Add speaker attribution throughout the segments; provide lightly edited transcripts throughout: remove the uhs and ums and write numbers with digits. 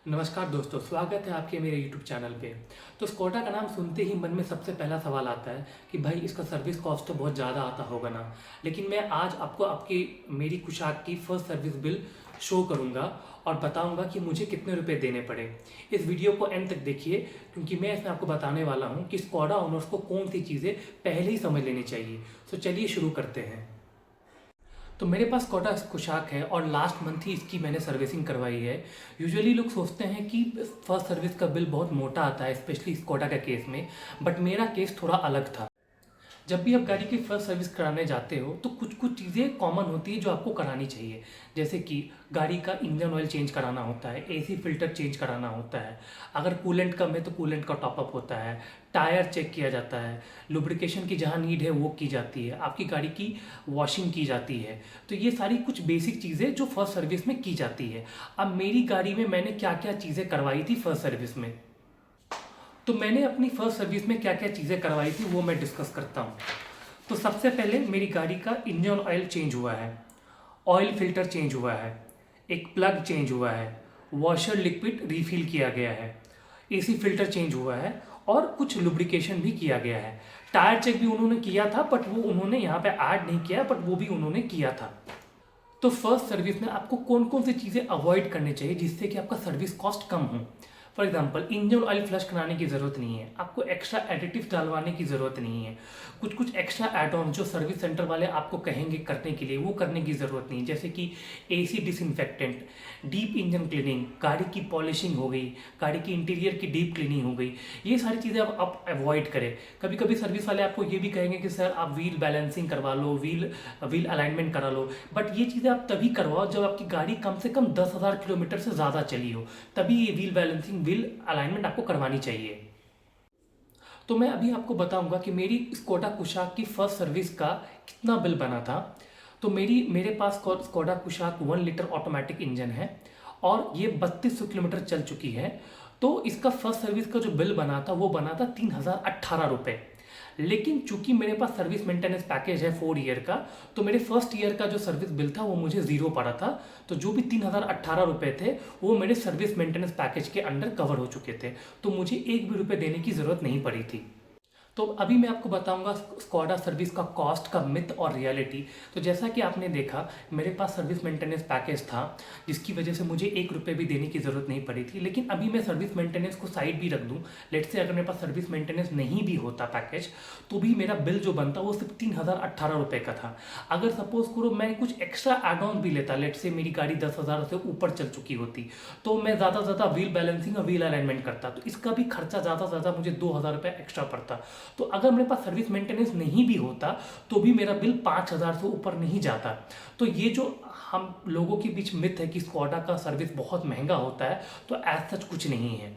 Speaker 1: नमस्कार दोस्तों, स्वागत है आपके मेरे YouTube चैनल पे। तो स्कोडा का नाम सुनते ही मन में सबसे पहला सवाल आता है कि भाई इसका सर्विस कॉस्ट तो बहुत ज़्यादा आता होगा ना। लेकिन मैं आज आपको आपकी मेरी कुशाक की फर्स्ट सर्विस बिल शो करूंगा और बताऊंगा कि मुझे कितने रुपए देने पड़े। इस वीडियो को एंड तक देखिए क्योंकि मैं इसमें आपको बताने वाला हूँ कि स्कोडा ओनर्स को कौन सी चीज़ें पहले ही समझ लेनी चाहिए। तो चलिए शुरू करते हैं। तो मेरे पास स्कोडा कुशाक है और लास्ट मंथ ही इसकी मैंने सर्विसिंग करवाई है। यूजुअली लोग सोचते हैं कि फर्स्ट सर्विस का बिल बहुत मोटा आता है, स्पेशली स्कोडा का केस में, बट मेरा केस थोड़ा अलग था। जब भी आप गाड़ी की फर्स्ट सर्विस कराने जाते हो तो कुछ कुछ चीज़ें कॉमन होती है जो आपको करानी चाहिए। जैसे कि गाड़ी का इंजन ऑयल चेंज कराना होता है, एसी फिल्टर चेंज कराना होता है, अगर कूलेंट कम है तो कूलेंट का टॉपअप होता है, टायर चेक किया जाता है, लुब्रिकेशन की जहाँ नीड है वो की जाती है, आपकी गाड़ी की वॉशिंग की जाती है। तो ये सारी कुछ बेसिक चीज़ें जो फर्स्ट सर्विस में की जाती है। अब मेरी गाड़ी में मैंने क्या क्या चीज़ें करवाई थी फर्स्ट सर्विस में, तो मैंने अपनी फर्स्ट सर्विस में क्या क्या चीज़ें करवाई थी वो मैं डिस्कस करता हूँ। तो सबसे पहले मेरी गाड़ी का इंजन ऑयल चेंज हुआ है, ऑयल फिल्टर चेंज हुआ है, एक प्लग चेंज हुआ है, वॉशर लिक्विड रिफिल किया गया है, एसी फिल्टर चेंज हुआ है और कुछ लुब्रिकेशन भी किया गया है। टायर चेक भी उन्होंने किया था बट वो उन्होंने यहाँ पे ऐड नहीं किया, बट वो भी उन्होंने किया था। तो फर्स्ट सर्विस में आपको कौन कौन सी चीज़ें अवॉइड करनी चाहिए जिससे कि आपका सर्विस कॉस्ट कम हो। For example, engine oil flush कराने की ज़रूरत नहीं है, आपको एक्स्ट्रा एडिटिव डालवाने की ज़रूरत नहीं है, कुछ कुछ एक्स्ट्रा एड ऑन जो सर्विस सेंटर वाले आपको कहेंगे करने के लिए वो करने की ज़रूरत नहीं है। जैसे कि AC disinfectant, deep engine cleaning, गाड़ी की पॉलिशिंग हो गई, गाड़ी की इंटीरियर की डीप क्लीनिंग हो गई, ये सारी चीज़ें आप अवॉइड करें। कभी कभी सर्विस वाले आपको ये भी कहेंगे कि सर आप व्हील बैलेंसिंग करवा लो, व्हील अलाइनमेंट करा लो, बट ये चीज़ें आप तभी करवाओ जब आपकी गाड़ी कम से कम 10,000 किलोमीटर से ज़्यादा चली हो, तभी ये व्हील बैलेंसिंग, व्हील अलाइनमेंट आपको करवानी चाहिए। तो मैं अभी आपको बताऊंगा कि मेरी स्कोडा कुशाक की फर्स्ट सर्विस का कितना बिल बना था। तो मेरे पास Skoda Kushaq 1 litre automatic engine है और ये 3200 किलोमीटर चल चुकी है। तो इसका फर्स्ट सर्विस का जो बिल बना था वो बना था 3018 रुपये। लेकिन चूंकि मेरे पास सर्विस मेंटेनेंस पैकेज है 4 ईयर का, तो मेरे फर्स्ट ईयर का जो सर्विस बिल था वो मुझे ज़ीरो पड़ा था। तो जो भी 3018 रुपये थे वो मेरे सर्विस मेंटेनेंस पैकेज के अंडर कवर हो चुके थे, तो मुझे एक भी रुपये देने की ज़रूरत नहीं पड़ी थी। तो अभी मैं आपको बताऊंगा स्कोडा सर्विस का कॉस्ट का मिथ और रियलिटी। तो जैसा कि आपने देखा, मेरे पास सर्विस मेंटेनेंस पैकेज था जिसकी वजह से मुझे एक रुपये भी देने की ज़रूरत नहीं पड़ी थी। लेकिन अभी मैं सर्विस मेंटेनेंस को साइड भी रख दूं, लेट से अगर मेरे पास सर्विस मेंटेनेंस नहीं भी होता पैकेज, तो भी मेरा बिल जो बनता वो सिर्फ 3018 रुपये का था। अगर सपोज करो मैं कुछ एक्स्ट्रा एड ऑन भी लेता, लेट से मेरी गाड़ी 10,000 से ऊपर चल चुकी होती, तो मैं ज़्यादा ज़्यादा व्हील बैलेंसिंग और व्हील अलाइनमेंट करता, तो इसका भी खर्चा ज़्यादा से ज़्यादा मुझे 2,000 रुपये एक्स्ट्रा पड़ता। तो अगर मेरे पास सर्विस मेंटेनेंस नहीं भी होता तो भी मेरा बिल 5,000 से ऊपर नहीं जाता। तो ये जो हम लोगों के बीच मिथ है कि स्कोडा का सर्विस बहुत महंगा होता है, तो ऐसा सच कुछ नहीं है।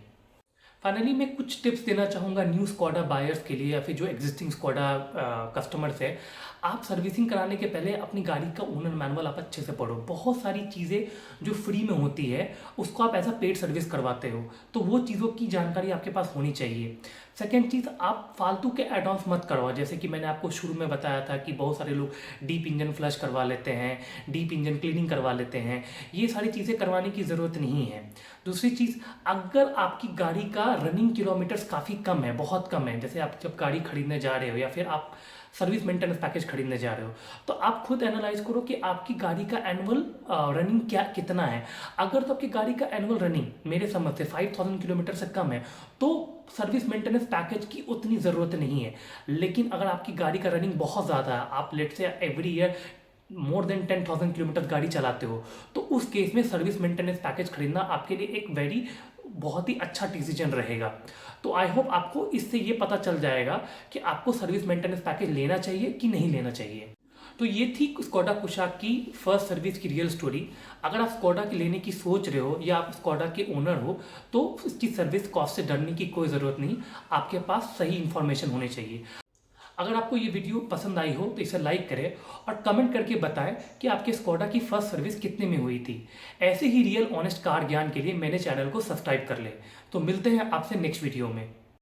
Speaker 1: फाइनली मैं कुछ टिप्स देना चाहूँगा न्यू स्कोडा बायर्स के लिए या फिर जो एग्जिस्टिंग स्कोडा कस्टमर्स है। आप सर्विसिंग कराने के पहले अपनी गाड़ी का ओनर मैनुअल आप अच्छे से पढ़ो। बहुत सारी चीज़ें जो फ्री में होती है उसको आप एज अ पेड सर्विस करवाते हो, तो वो चीज़ों की जानकारी आपके पास होनी चाहिए। सेकेंड चीज़, आप फालतू के एडॉन्स मत करवाओ। जैसे कि मैंने आपको शुरू में बताया था कि बहुत सारे लोग डीप इंजन फ्लश करवा लेते हैं, डीप इंजन क्लीनिंग करवा लेते हैं, ये सारी चीज़ें करवाने की ज़रूरत नहीं है। दूसरी चीज़, अगर आपकी गाड़ी का रनिंग किलोमीटर्स काफ़ी कम है, बहुत कम है, जैसे आप जब गाड़ी खरीदने जा रहे हो या फिर आप सर्विस मेंटेनेंस पैकेज खरीदने जा रहे हो, तो आप खुद एनालाइज करो कि आपकी गाड़ी का एनुअल रनिंग कितना है। अगर तो आपकी गाड़ी का एनुअल रनिंग मेरे समझ से 5,000 किलोमीटर से कम है तो सर्विस मेंटेनेंस पैकेज की उतनी ज़रूरत नहीं है। लेकिन अगर आपकी गाड़ी का रनिंग बहुत ज़्यादा है, आप लेट से every year more than 10,000 kilometre गाड़ी चलाते हो, तो उस केस में सर्विस मेंटेनेंस पैकेज खरीदना आपके लिए एक बहुत ही अच्छा डिसीजन रहेगा। तो आई होप आपको इससे ये पता चल जाएगा कि आपको सर्विस मेंटेनेंस पैकेज लेना चाहिए कि नहीं लेना चाहिए। तो ये थी स्कोडा कुशाक की फर्स्ट सर्विस की रियल स्टोरी। अगर आप स्कोडा की लेने की सोच रहे हो या आप स्कोडा के ओनर हो तो इसकी सर्विस कॉस्ट से डरने की कोई ज़रूरत नहीं, आपके पास सही इन्फॉर्मेशन होनी चाहिए। अगर आपको ये वीडियो पसंद आई हो तो इसे लाइक करें और कमेंट करके बताएं कि आपके स्कोडा की फर्स्ट सर्विस कितने में हुई थी। ऐसे ही रियल ऑनेस्ट कार ज्ञान के लिए मेरे चैनल को सब्सक्राइब कर लें। तो मिलते हैं आपसे नेक्स्ट वीडियो में।